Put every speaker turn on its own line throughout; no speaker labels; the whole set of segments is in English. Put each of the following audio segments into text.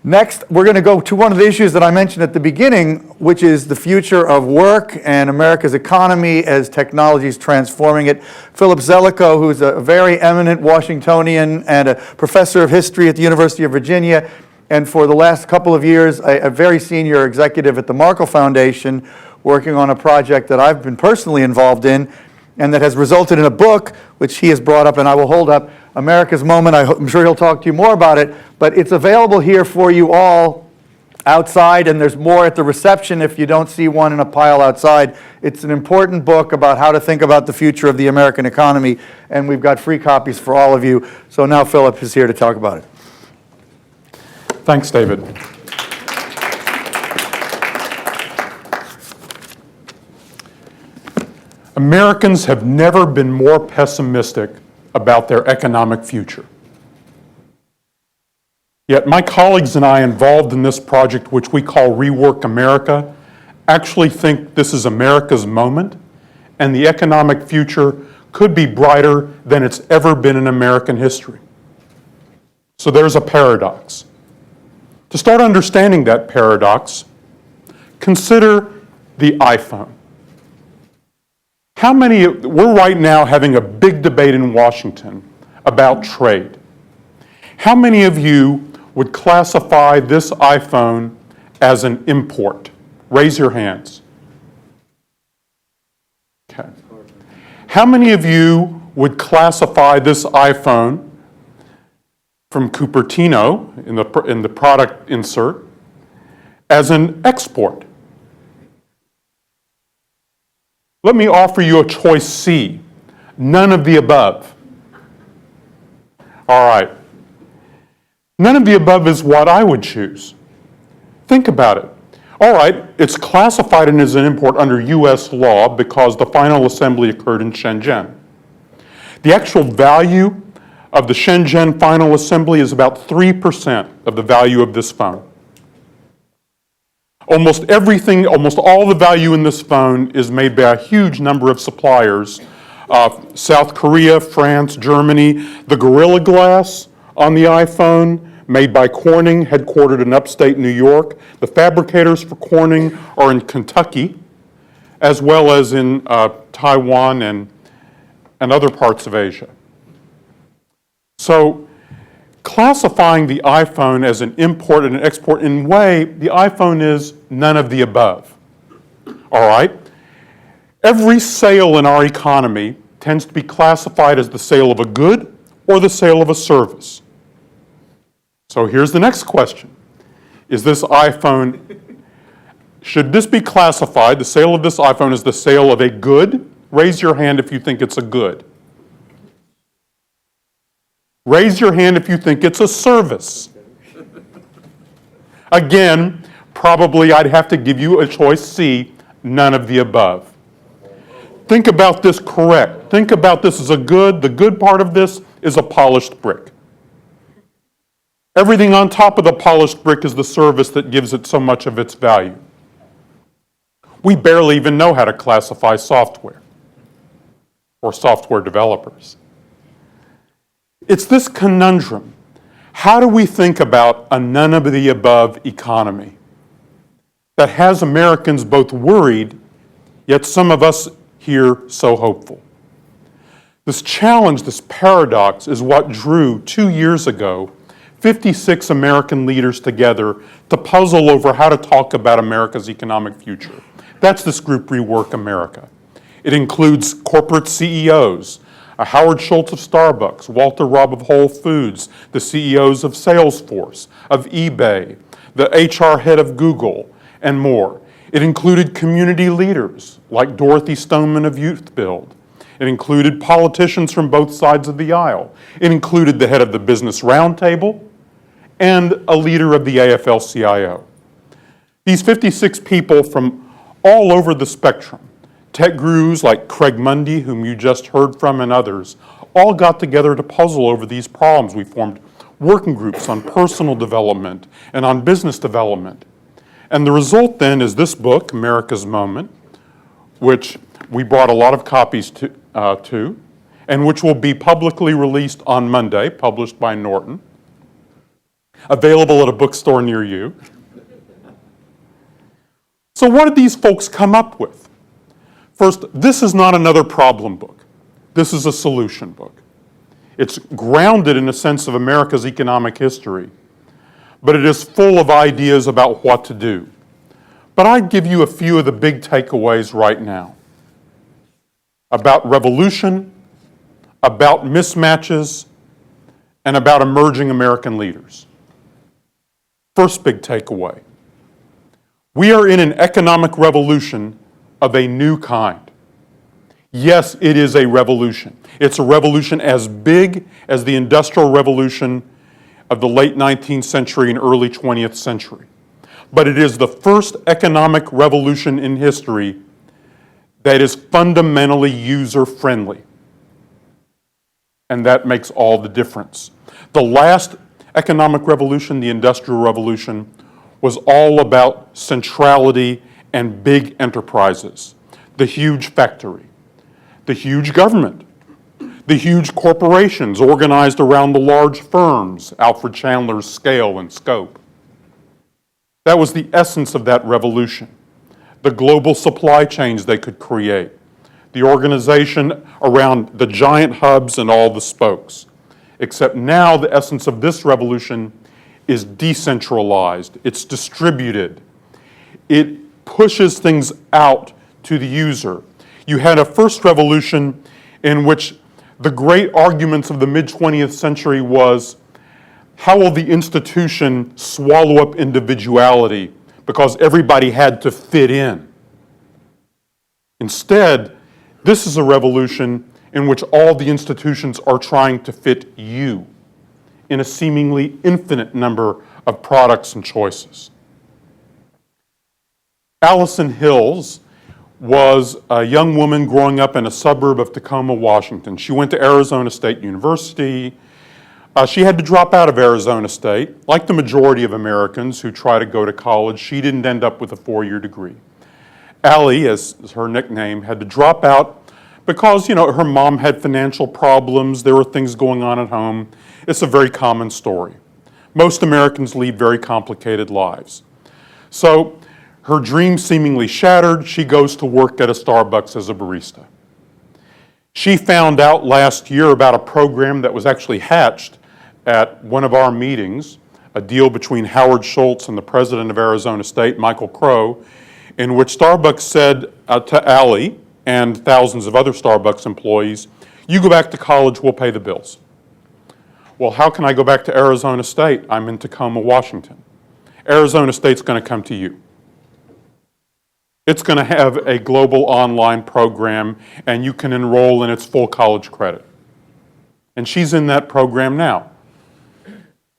Next, we're going to go to one of the issues that I mentioned at the beginning, which is the future of work and America's economy as technology is transforming it. Philip Zelikow, who's a very eminent Washingtonian and a professor of history at the University of Virginia, and for the last couple of years, a very senior executive at the Markle Foundation, working on a project that I've been personally involved in, and that has resulted in a book, which he has brought up, and I will hold up, America's Moment. I'm sure he'll talk to you more about it, but it's available here for you all outside, and there's more at the reception if you don't see one in a pile outside. It's an important book about how to think about the future of the American economy, and we've got free copies for all of you. So now Philip is here to talk about it.
Thanks, David. Americans have never been more pessimistic about their economic future. Yet my colleagues and I involved in this project, which we call Rework America, actually think this is America's moment, and the economic future could be brighter than it's ever been in American history. So there's a paradox. To start understanding that paradox, consider the iPhone. We're right now having a big debate in Washington about trade. How many of you would classify this iPhone as an import? Raise your hands. Okay. How many of you would classify this iPhone from Cupertino in the product insert as an export? Let me offer you a choice C, none of the above. All right. None of the above is what I would choose. Think about it. All right, it's classified as an import under US law because the final assembly occurred in Shenzhen. The actual value of the Shenzhen final assembly is about 3% of the value of this phone. Almost all the value in this phone is made by a huge number of suppliers. South Korea, France, Germany. The Gorilla Glass on the iPhone, made by Corning, headquartered in upstate New York. The fabricators for Corning are in Kentucky, as well as in Taiwan and other parts of Asia. So, classifying the iPhone as an import and an export, in a way, the iPhone is none of the above. All right? Every sale in our economy tends to be classified as the sale of a good or the sale of a service. So here's the next question. Is this iPhone, should this be classified, the sale of this iPhone, as the sale of a good? Raise your hand if you think it's a good. Raise your hand if you think it's a service. Again, probably I'd have to give you a choice C, none of the above. Think about this correct. Think about this as a good. The good part of this is a polished brick. Everything on top of the polished brick is the service that gives it so much of its value. We barely even know how to classify software or software developers. It's this conundrum. How do we think about a none of the above economy that has Americans both worried, yet some of us here so hopeful? This challenge, this paradox, is what drew 2 years ago 56 American leaders together to puzzle over how to talk about America's economic future. That's this group, Rework America. It includes corporate CEOs, Howard Schultz of Starbucks, Walter Robb of Whole Foods, the CEOs of Salesforce, of eBay, the HR head of Google, and more. It included community leaders like Dorothy Stoneman of Youth Build. It included politicians from both sides of the aisle. It included the head of the Business Roundtable and a leader of the AFL-CIO. These 56 people from all over the spectrum, tech gurus like Craig Mundie, whom you just heard from, and others, all got together to puzzle over these problems. We formed working groups on personal development and on business development. And the result then is this book, America's Moment, which we brought a lot of copies to, and which will be publicly released on Monday, published by Norton. available at a bookstore near you. So what did these folks come up with? First, this is not another problem book. This is a solution book. It's grounded in a sense of America's economic history, but it is full of ideas about what to do. But I'd give you a few of the big takeaways right now about revolution, about mismatches, and about emerging American leaders. First big takeaway. We are in an economic revolution of a new kind. Yes, it is a revolution. It's a revolution as big as the Industrial Revolution of the late 19th century and early 20th century. But it is the first economic revolution in history that is fundamentally user-friendly. And that makes all the difference. The last economic revolution, the Industrial Revolution, was all about centrality and big enterprises, the huge factory, the huge government, the huge corporations organized around the large firms, Alfred Chandler's scale and scope. That was the essence of that revolution. The global supply chains they could create, the organization around the giant hubs and all the spokes. Except now the essence of this revolution is decentralized, it's distributed. It pushes things out to the user. You had a first revolution in which the great arguments of the mid-20th century was, how will the institution swallow up individuality because everybody had to fit in? Instead, this is a revolution in which all the institutions are trying to fit you in a seemingly infinite number of products and choices. Allison Hills was a young woman growing up in a suburb of Tacoma, Washington. She went to Arizona State University. She had to drop out of Arizona State. Like the majority of Americans who try to go to college, she didn't end up with a 4-year degree. Allie, as her nickname, had to drop out because, her mom had financial problems. There were things going on at home. It's a very common story. Most Americans lead very complicated lives. So her dream seemingly shattered. She goes to work at a Starbucks as a barista. She found out last year about a program that was actually hatched at one of our meetings, a deal between Howard Schultz and the president of Arizona State, Michael Crow, in which Starbucks said to Allie and thousands of other Starbucks employees, you go back to college, we'll pay the bills. Well, how can I go back to Arizona State? I'm in Tacoma, Washington. Arizona State's going to come to you. It's going to have a global online program, and you can enroll in its full college credit. And she's in that program now.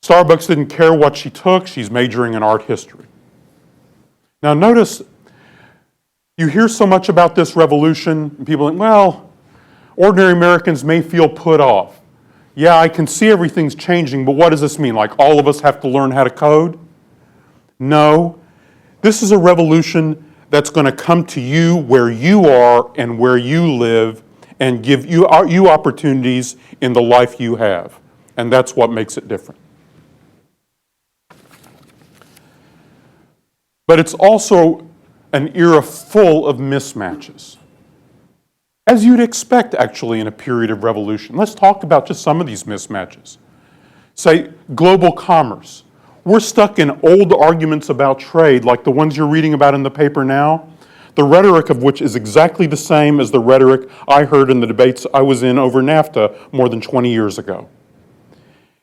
Starbucks didn't care what she took. She's majoring in art history. Now notice, you hear so much about this revolution, and people think, well, ordinary Americans may feel put off. Yeah, I can see everything's changing, but what does this mean? Like all of us have to learn how to code? No. This is a revolution that's going to come to you where you are and where you live and give you opportunities in the life you have. And that's what makes it different. But it's also an era full of mismatches, as you'd expect, actually, in a period of revolution. Let's talk about just some of these mismatches. Say, global commerce. We're stuck in old arguments about trade, like the ones you're reading about in the paper now, the rhetoric of which is exactly the same as the rhetoric I heard in the debates I was in over NAFTA more than 20 years ago.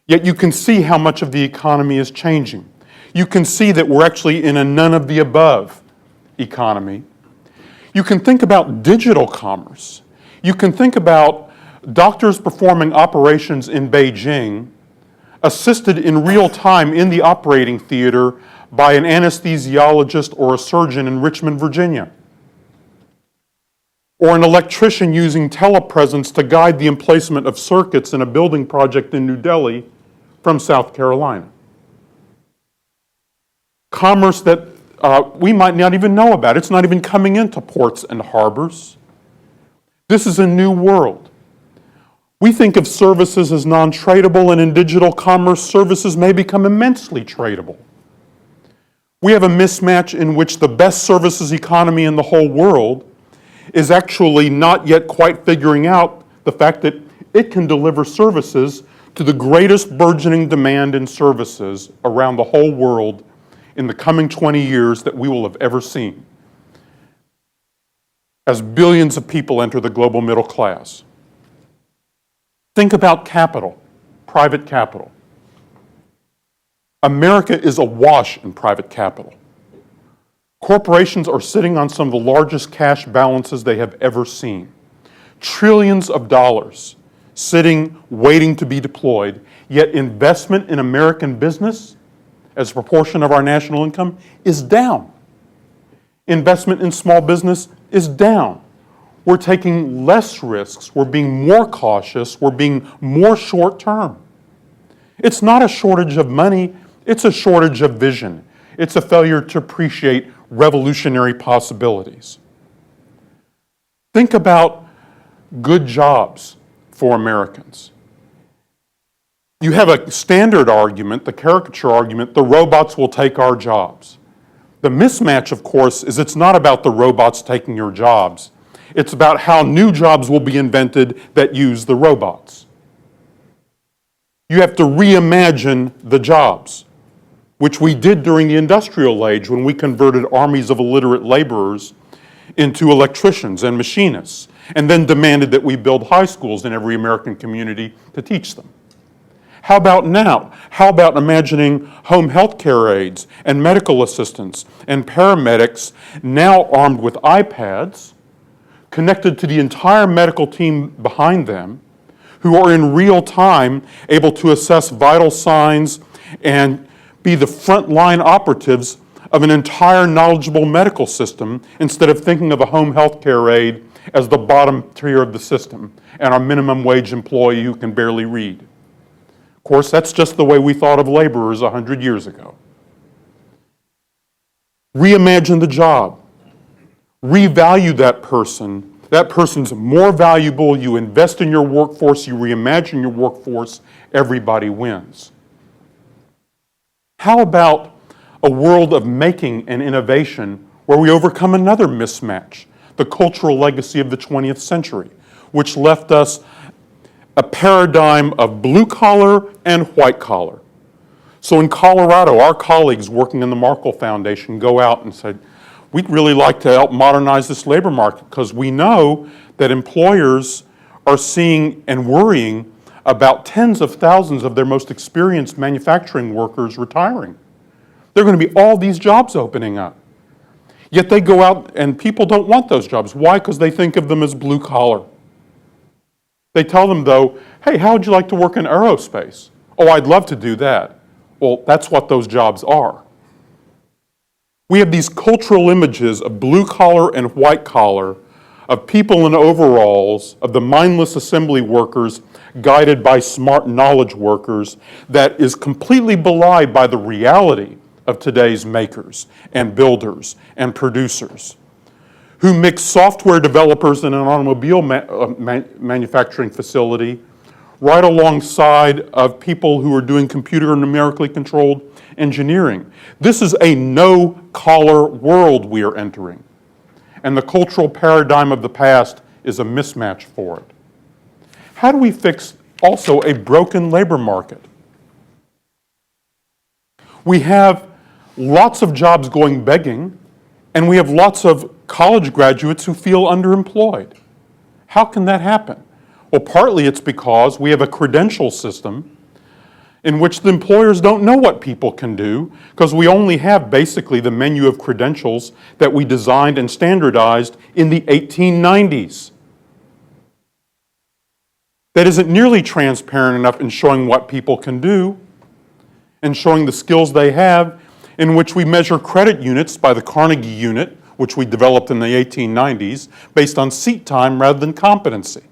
Yet you can see how much of the economy is changing. You can see that we're actually in a none of the above economy. You can think about digital commerce. You can think about doctors performing operations in Beijing, assisted in real time in the operating theater by an anesthesiologist or a surgeon in Richmond, Virginia. Or an electrician using telepresence to guide the emplacement of circuits in a building project in New Delhi from South Carolina. Commerce that we might not even know about. It's not even coming into ports and harbors. This is a new world. We think of services as non-tradable, and in digital commerce, services may become immensely tradable. We have a mismatch in which the best services economy in the whole world is actually not yet quite figuring out the fact that it can deliver services to the greatest burgeoning demand in services around the whole world in the coming 20 years that we will have ever seen, as billions of people enter the global middle class. Think about capital, private capital. America is awash in private capital. Corporations are sitting on some of the largest cash balances they have ever seen. Trillions of dollars sitting, waiting to be deployed, yet investment in American business as a proportion of our national income is down. Investment in small business is down. We're taking less risks, we're being more cautious, we're being more short-term. It's not a shortage of money, it's a shortage of vision. It's a failure to appreciate revolutionary possibilities. Think about good jobs for Americans. You have a standard argument, the caricature argument, the robots will take our jobs. The mismatch, of course, is it's not about the robots taking your jobs. It's about how new jobs will be invented that use the robots. You have to reimagine the jobs, which we did during the industrial age when we converted armies of illiterate laborers into electricians and machinists, and then demanded that we build high schools in every American community to teach them. How about now? How about imagining home health care aides and medical assistants and paramedics now armed with iPads, connected to the entire medical team behind them, who are in real time able to assess vital signs and be the frontline operatives of an entire knowledgeable medical system instead of thinking of a home health care aide as the bottom tier of the system and our minimum wage employee who can barely read. Of course, that's just the way we thought of laborers 100 years ago. Reimagine the job. Revalue that person. That person's more valuable. You invest in your workforce, you reimagine your workforce, everybody wins. How about a world of making and innovation where we overcome another mismatch, the cultural legacy of the 20th century, which left us a paradigm of blue collar and white collar. So in Colorado, our colleagues working in the Markle Foundation go out and said, we'd really like to help modernize this labor market because we know that employers are seeing and worrying about tens of thousands of their most experienced manufacturing workers retiring. There are going to be all these jobs opening up. Yet they go out and people don't want those jobs. Why? Because they think of them as blue collar. They tell them though, hey, how would you like to work in aerospace? Oh, I'd love to do that. Well, that's what those jobs are. We have these cultural images of blue collar and white collar, of people in overalls, of the mindless assembly workers guided by smart knowledge workers, that is completely belied by the reality of today's makers and builders and producers, who mix software developers in an automobile manufacturing facility right alongside of people who are doing computer and numerically controlled engineering. This is a no-collar world we are entering, and the cultural paradigm of the past is a mismatch for it. How do we fix also a broken labor market? We have lots of jobs going begging, and we have lots of college graduates who feel underemployed. How can that happen? Well, partly it's because we have a credential system in which the employers don't know what people can do because we only have basically the menu of credentials that we designed and standardized in the 1890s. That isn't nearly transparent enough in showing what people can do and showing the skills they have, in which we measure credit units by the Carnegie unit, which we developed in the 1890s, based on seat time rather than competency.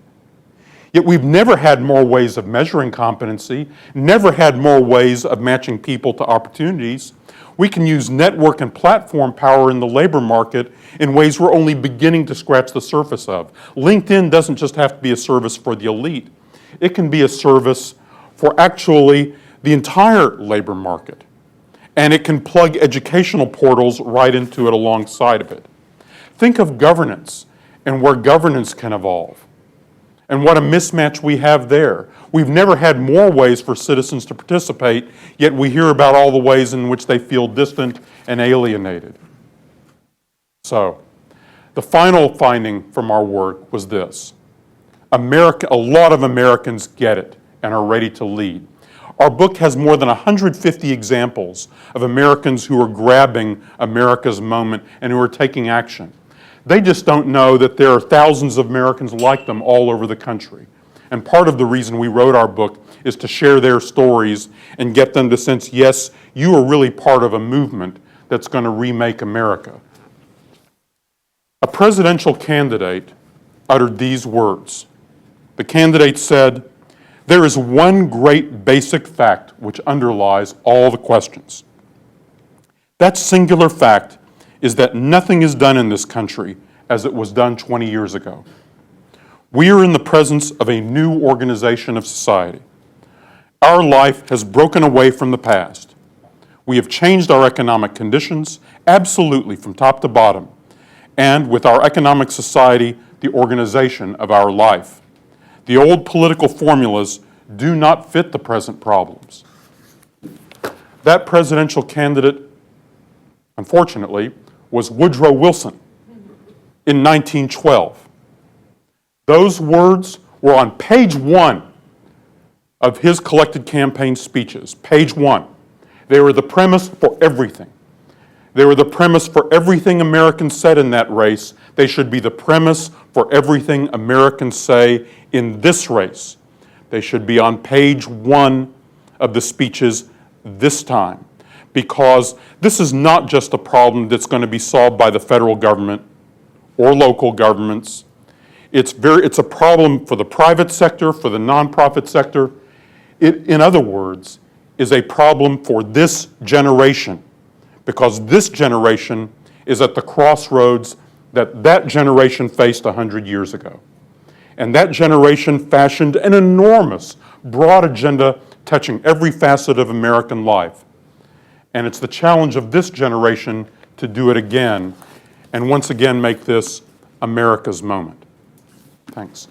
Yet we've never had more ways of measuring competency, never had more ways of matching people to opportunities. We can use network and platform power in the labor market in ways we're only beginning to scratch the surface of. LinkedIn doesn't just have to be a service for the elite. It can be a service for actually the entire labor market. And it can plug educational portals right into it alongside of it. Think of governance and where governance can evolve. And what a mismatch we have there. We've never had more ways for citizens to participate, yet we hear about all the ways in which they feel distant and alienated. So, the final finding from our work was this. A lot of Americans get it and are ready to lead. Our book has more than 150 examples of Americans who are grabbing America's moment and who are taking action. They just don't know that there are thousands of Americans like them all over the country. And part of the reason we wrote our book is to share their stories and get them to sense, yes, you are really part of a movement that's going to remake America. A presidential candidate uttered these words. The candidate said, "There is one great basic fact which underlies all the questions. That singular fact is that nothing is done in this country as it was done 20 years ago. We are in the presence of a new organization of society. Our life has broken away from the past. We have changed our economic conditions, absolutely from top to bottom, and with our economic society, the organization of our life. The old political formulas do not fit the present problems." That presidential candidate, unfortunately, was Woodrow Wilson in 1912. Those words were on page 1 of his collected campaign speeches, page 1. They were the premise for everything. They were the premise for everything Americans said in that race. They should be the premise for everything Americans say in this race. They should be on page 1 of the speeches this time, because this is not just a problem that's going to be solved by the federal government or local governments. It's a problem for the private sector, for the nonprofit sector. It, in other words, is a problem for this generation, because this generation is at the crossroads that generation faced 100 years ago. And that generation fashioned an enormous, broad agenda touching every facet of American life. And it's the challenge of this generation to do it again, and once again make this America's moment. Thanks.